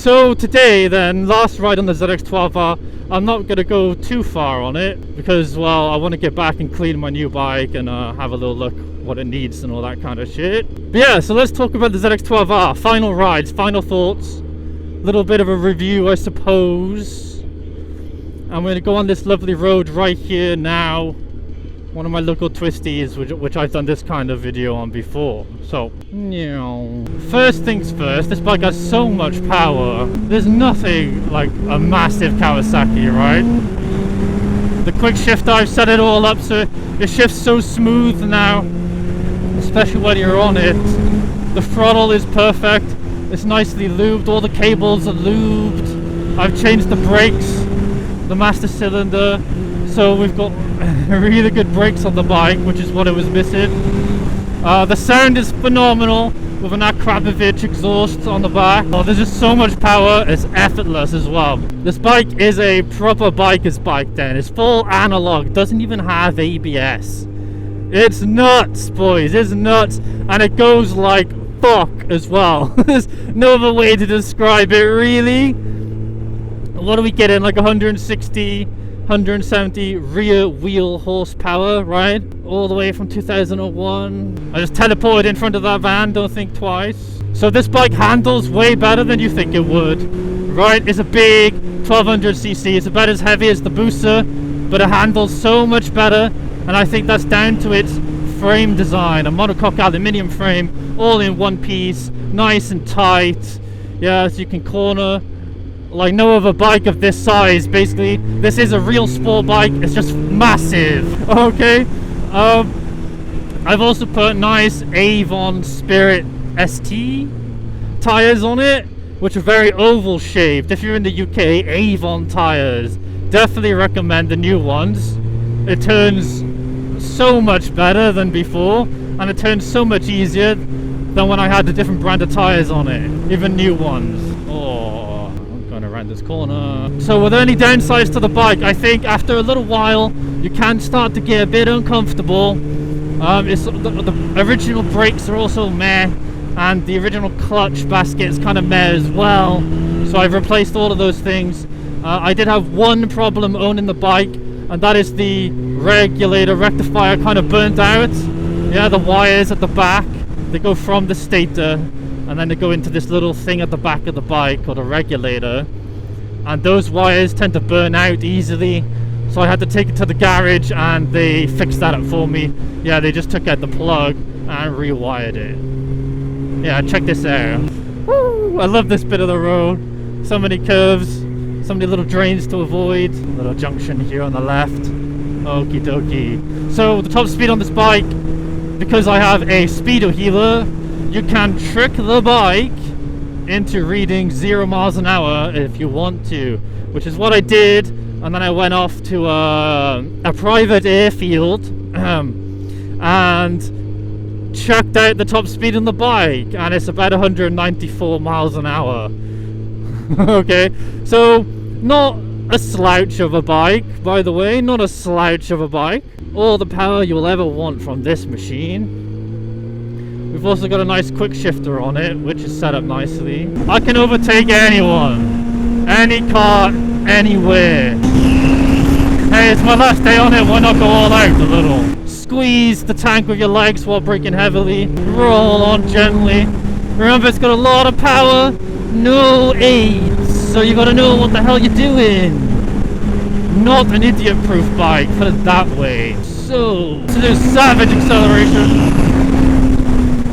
So today then, last ride on the ZX12R. I'm not going to go too far on it because, well, I want to get back and clean my new bike and have a little look what it needs and all that kind of shit. But yeah, so let's talk about the ZX12R. Final rides, final thoughts, a little bit of a review, I suppose. I'm going to go on this lovely road right here now. One of my local twisties, which I've done this kind of video on before. So, first things first, this bike has so much power. There's nothing like a massive Kawasaki, right? The quick shifter, I've set it all up so it shifts so smooth now, especially when you're on it. The throttle is perfect. It's nicely lubed. All the cables are lubed. I've changed the brakes, the master cylinder. So we've got really good brakes on the bike, which is what it was missing. The sound is phenomenal with an Akrapovic exhaust on the back. Oh, there's just so much power, it's effortless as well. This bike is a proper biker's bike then. It's full analog, doesn't even have ABS. It's nuts, boys, it's nuts. And it goes like fuck as well. There's no other way to describe it, really. What are we getting, like 160? 170 rear wheel horsepower, right? All the way from 2001. I just teleported in front of that van, don't think twice. So this bike handles way better than you think it would, right? It's a big 1200cc. It's about as heavy as the Booster, but it handles so much better. And I think that's down to its frame design. A monocoque aluminium frame, all in one piece, nice and tight. Yeah, so you can corner like no other bike of this size. Basically, this is a real sport bike. It's just massive. Okay. I've also put nice Avon Spirit ST tires on it, which are very oval shaped. If you're in the UK, Avon tires, definitely recommend the new ones. It turns so much better than before, and it turns so much easier than when I had the different brand of tires on it, even new ones. Around this corner. So, were there any downsides to the bike? I think after a little while you can start to get a bit uncomfortable. The original brakes are also meh, and the original clutch basket is kind of meh as well. So I've replaced all of those things. I did have one problem owning the bike, and that is the regulator rectifier kind of burnt out. Yeah, the wires at the back, they go from the stator and then they go into this little thing at the back of the bike called a regulator, and those wires tend to burn out easily, so I had to take it to the garage and they fixed that up for me. Yeah, they just took out the plug and rewired it. Yeah, check this out. Woo! I love this bit of the road. So many curves, so many little drains to avoid. Little junction here on the left. Okie dokie. So the top speed on this bike, because I have a speedo healer, you can trick the bike into reading 0 miles an hour if you want to, which is what I did. And then I went off to a private airfield and checked out the top speed on the bike, and it's about 194 miles an hour. Okay, so not a slouch of a bike, by the way, not a slouch of a bike. All the power you'll ever want from this machine. We've also got a nice quick shifter on it, which is set up nicely. I can overtake anyone, any car, anywhere. Hey, it's my last day on it, why not go all out a little? Squeeze the tank with your legs while braking heavily. Roll on gently. Remember, it's got a lot of power, no aids, so you gotta know what the hell you're doing. Not an idiot-proof bike, put it that way. So there's savage acceleration.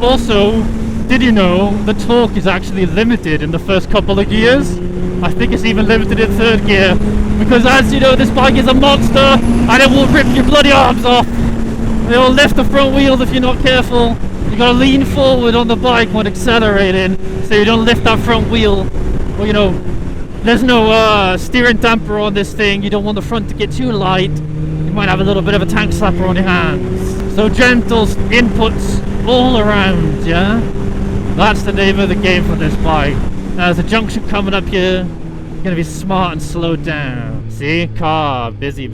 Also, did you know the torque is actually limited in the first couple of gears? I think it's even limited in third gear, because as you know, this bike is a monster and it will rip your bloody arms off. It will lift the front wheel if you're not careful. You gotta lean forward on the bike when accelerating so you don't lift that front wheel. Well, you know, there's no steering damper on this thing. You don't want the front to get too light. You might have a little bit of a tank slapper on your hands. So gentle inputs all around, yeah? That's the name of the game for this bike. Now there's a junction coming up here. You're gonna be smart and slow down. See? Car, busy.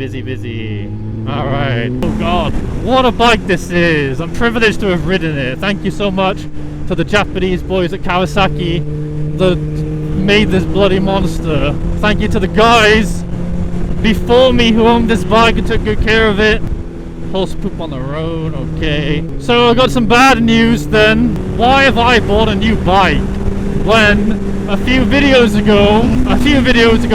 Alright. Oh god, what a bike this is. I'm privileged to have ridden it. Thank you so much to the Japanese boys at Kawasaki. The made this bloody monster. Thank you to the guys before me who owned this bike and took good care of it. Horse poop on the road, okay. So I got some bad news then. Why have I bought a new bike when a few videos ago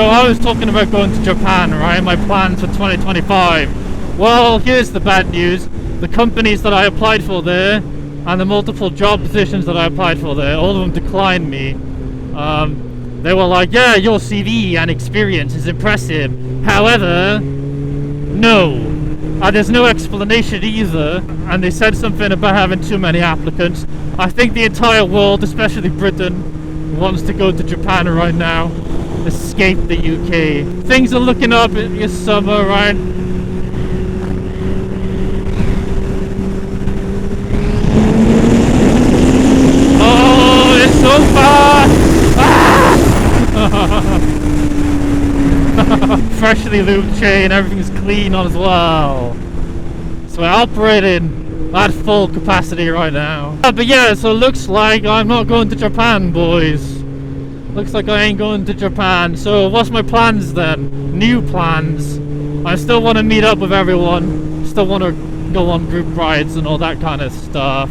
I was talking about going to Japan, right? My plans for 2025. Well, here's the bad news. The companies that I applied for there and the multiple job positions that I applied for there, all of them declined me. They were like, yeah, your CV and experience is impressive. However, no. There's no explanation either, and they said something about having too many applicants. I think the entire world, especially Britain, wants to go to Japan right now. Escape the UK. Things are looking up in this summer, right? Oh, it's so fast! Ah! Freshly lubed chain, everything's clean as well. So we're operating at full capacity right now. But yeah, so it looks like I'm not going to Japan, boys. Looks like I ain't going to Japan. So what's my plans then? New plans. I still want to meet up with everyone. Still want to go on group rides and all that kind of stuff.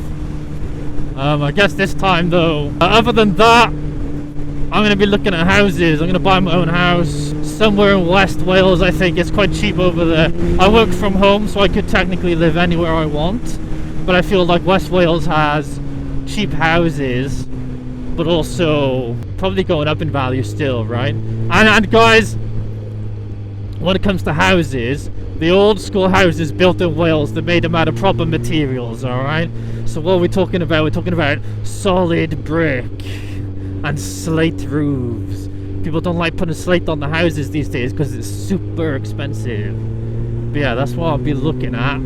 I guess this time though, other than that, I'm going to be looking at houses. I'm going to buy my own house somewhere in West Wales. I think it's quite cheap over there. I work from home, so I could technically live anywhere I want, but I feel like West Wales has cheap houses, but also probably going up in value still, right? And guys, when it comes to houses, the old school houses built in Wales, they're made out of proper materials, alright? So what are we talking about? We're talking about solid brick and slate roofs. People don't like putting slate on the houses these days because it's super expensive. But yeah, that's what I'll be looking at. I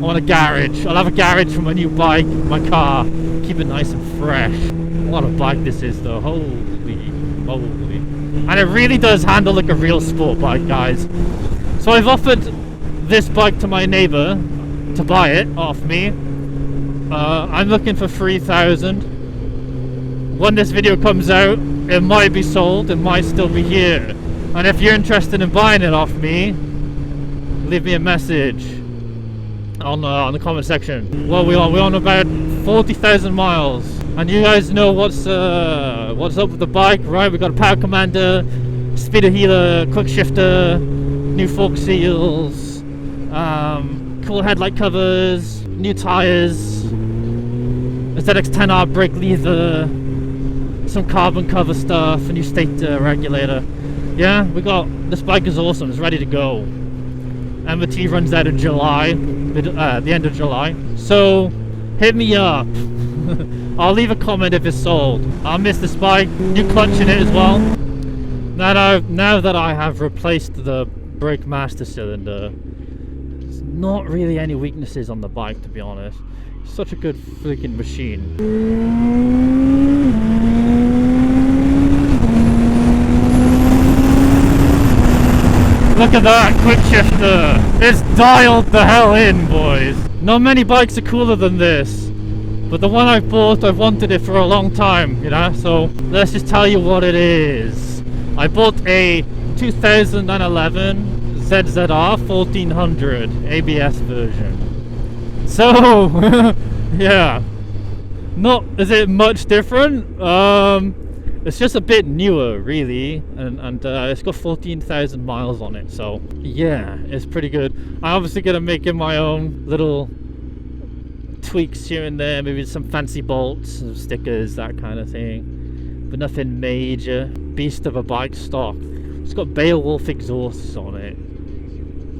want a garage. I'll have a garage for my new bike, my car. Keep it nice and fresh. What a bike this is though. Holy moly. And it really does handle like a real sport bike, guys. So I've offered this bike to my neighbour to buy it off me. I'm looking for 3,000. When this video comes out, it might be sold, it might still be here. And if you're interested in buying it off me, leave me a message on the comment section. Well, we're on about 40,000 miles, and you guys know what's up with the bike, right? We got a power commander, speeder healer, quick shifter, new fork seals, cool headlight covers, new tires, a ZX12R brake lever, some carbon cover stuff, a new state regulator. Yeah, this bike is awesome, it's ready to go. MOT runs out in July, the end of July. So hit me up. I'll leave a comment if it's sold. I'll miss this bike, new clutch in it as well. Now that I have replaced the brake master cylinder, there's not really any weaknesses on the bike, to be honest. It's such a good freaking machine. Look at that, quick shifter. It's dialed the hell in, boys. Not many bikes are cooler than this, but the one I bought, I've wanted it for a long time, you know? So let's just tell you what it is. I bought a 2011 ZZR 1400 ABS version. So, yeah. Is it much different? It's just a bit newer, really, and it's got 14,000 miles on it, so yeah, it's pretty good. I'm obviously gonna make it my own little tweaks here and there, maybe some fancy bolts, some stickers, that kind of thing, but nothing major. Beast of a bike stock. It's got Beowulf exhausts on it.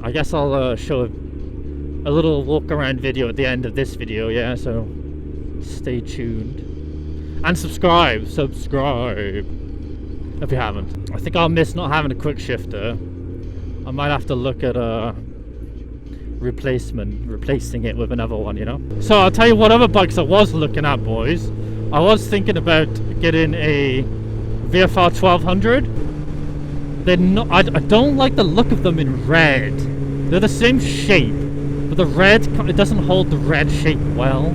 I guess I'll show a little walk around video at the end of this video, yeah, so stay tuned. And subscribe if you haven't. I think I'll miss not having a quick shifter. I might have to look at replacing it with another one, you know. So I'll tell you what other bikes I was looking at, boys. I was thinking about getting a VFR 1200. I don't like the look of them in red. They're the same shape, but the red, it doesn't hold the red shape well.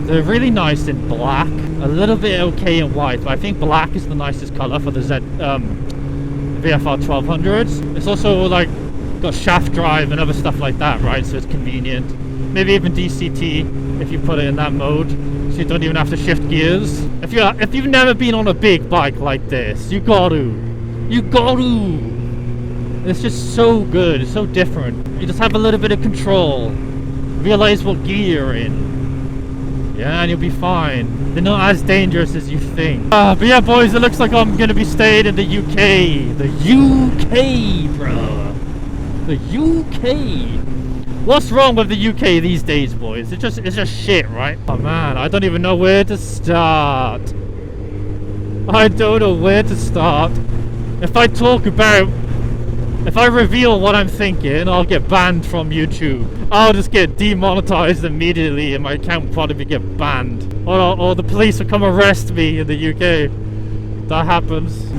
They're really nice in black. A little bit okay in white, but I think black is the nicest color for the VFR 1200s. It's also like got shaft drive and other stuff like that, right? So it's convenient. Maybe even DCT if you put it in that mode, so you don't even have to shift gears. If you've never been on a big bike like this, you got to. It's just so good. It's so different. You just have a little bit of control. Realize what gear you're in. Yeah, and you'll be fine. They're not as dangerous as you think. But yeah, boys, it looks like I'm gonna be staying in the UK. The UK, bro. The UK. What's wrong with the UK these days, boys? It's just shit, right? Oh man, I don't even know where to start. I don't know where to start. If I reveal what I'm thinking, I'll get banned from YouTube. I'll just get demonetized immediately and my account will probably get banned. Or the police will come arrest me in the UK. That happens.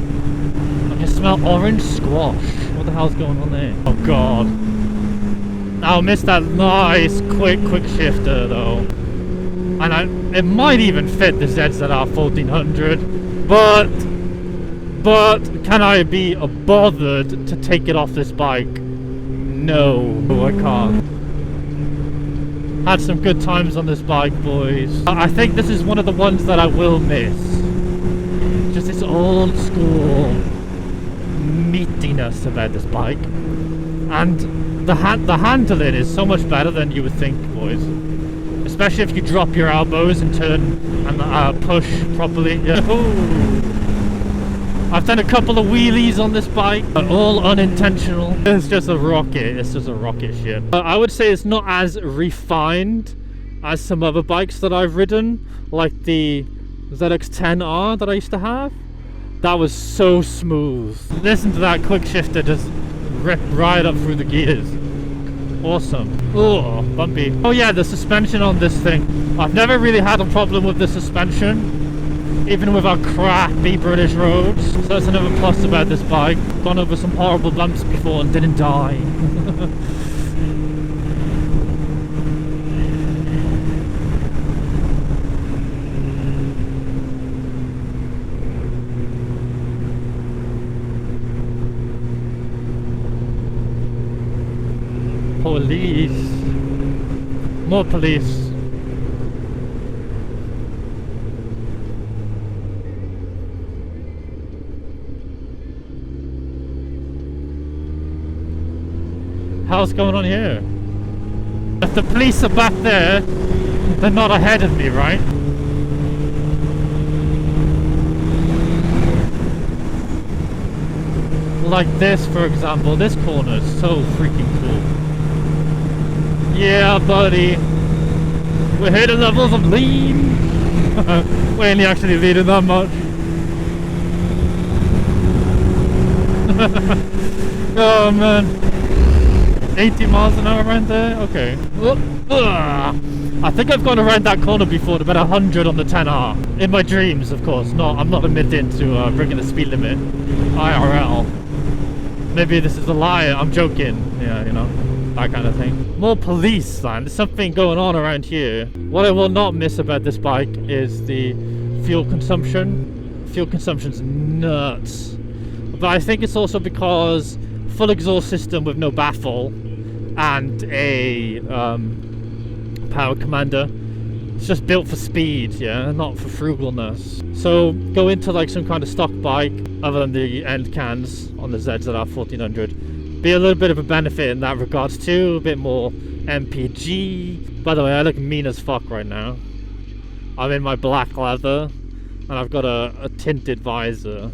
I can smell orange squash. What the hell's going on there? Oh god. I'll miss that nice quick shifter though. And it might even fit the ZX12R 1400. But can I be bothered to take it off this bike? No, I can't. Had some good times on this bike, boys. I think this is one of the ones that I will miss. Just this old school meatiness about this bike. And the handling is so much better than you would think, boys. Especially if you drop your elbows and turn and push properly. Yeah. I've done a couple of wheelies on this bike, but all unintentional. It's just a rocket. It's just a rocket ship. I would say it's not as refined as some other bikes that I've ridden, like the ZX10R that I used to have. That was so smooth. Listen to that quick shifter just rip right up through the gears. Awesome. Oh, bumpy. Oh yeah, the suspension on this thing. I've never really had a problem with the suspension, even with our crappy British roads. So that's another plus about this bike. Gone over some horrible bumps before and didn't die. Police. More police. How's going on here? If the police are back there, they're not ahead of me, right? Like this, for example. This corner is so freaking cool. Yeah, buddy. We're hitting levels of lean. We ain't actually leading that much. Oh man. 80 miles an hour around there? Okay. I think I've gone around that corner before at about 100 on the 10R. In my dreams, of course. No, I'm not admitting to breaking the speed limit. IRL. Maybe this is a lie, I'm joking. Yeah, you know, that kind of thing. More police, man. There's something going on around here. What I will not miss about this bike is the fuel consumption. Fuel consumption's nuts. But I think it's also because full exhaust system with no baffle and a power commander. It's just built for speed, yeah, not for frugalness. So go into like some kind of stock bike other than the end cans on the ZX12R 1400. Be a little bit of a benefit in that regards too, a bit more MPG. By the way, I look mean as fuck right now. I'm in my black leather and I've got a tinted visor.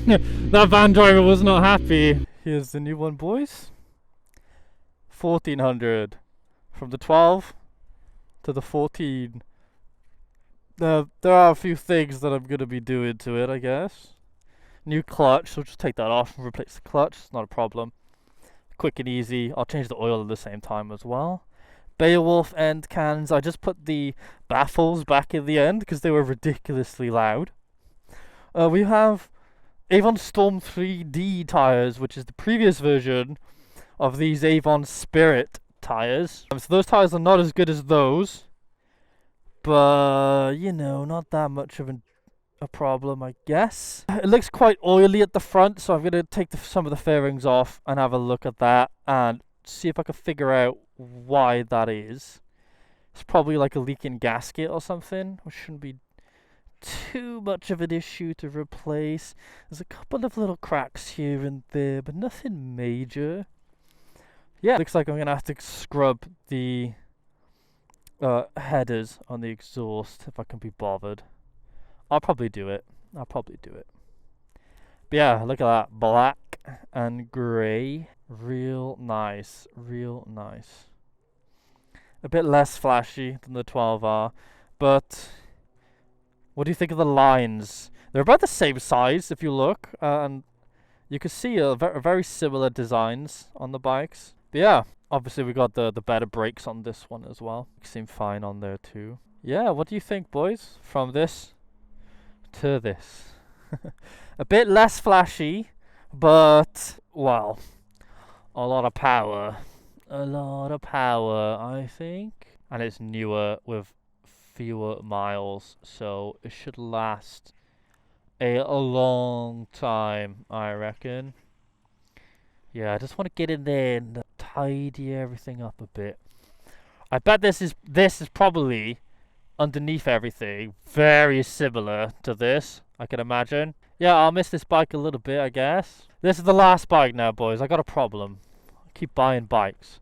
That van driver was not happy. Here's the new one, boys. 1400. From the 12 to the 14. There are a few things that I'm going to be doing to it, I guess. New clutch, so just take that off and replace the clutch. It's not a problem. Quick and easy. I'll change the oil at the same time as well. Beowulf end cans. I just put the baffles back in the end because they were ridiculously loud. We have Avon Storm 3D tires, which is the previous version of these Avon Spirit tires. So those tires are not as good as those, but you know, not that much of a problem, I guess. It looks quite oily at the front, so I'm gonna take some of the fairings off and have a look at that and see if I can figure out why that is. It's probably like a leaking gasket or something, which shouldn't be too much of an issue to replace. There's a couple of little cracks here and there, but nothing major. Yeah, looks like I'm gonna have to scrub the headers on the exhaust if I can be bothered. I'll probably do it. But yeah, look at that. Black and grey. Real nice. A bit less flashy than the 12R, but what do you think of the lines? They're about the same size if you look, and you can see very similar designs on the bikes. But yeah, obviously we got the better brakes on this one as well. Seem fine on there too. Yeah, what do you think, boys? From this to this. A bit less flashy, but well, a lot of power, I think. And it's newer with fewer miles, so it should last a long time, I reckon. Yeah, I just want to get in there and tidy everything up a bit. I bet this is probably underneath everything very similar to this, I can imagine. Yeah, I'll miss this bike a little bit, I guess. This is the last bike now, boys. I got a problem. I keep buying bikes.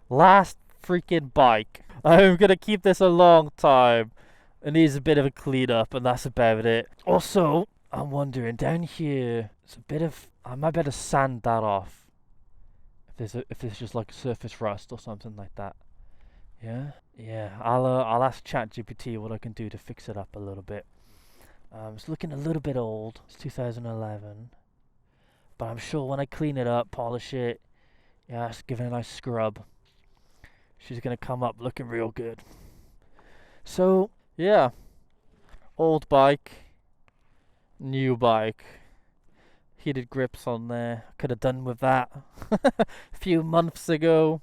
Last freaking bike. I'm gonna keep this a long time. It needs a bit of a clean up, and that's about it. Also, I'm wondering down here, it's a bit of. I might better sand that off. If there's just like surface rust or something like that. Yeah. I'll ask ChatGPT what I can do to fix it up a little bit. It's looking a little bit old. It's 2011, but I'm sure when I clean it up, polish it, yeah, just give it a nice scrub, she's gonna come up looking real good. So yeah, old bike, new bike, heated grips on there. Could have done with that a few months ago.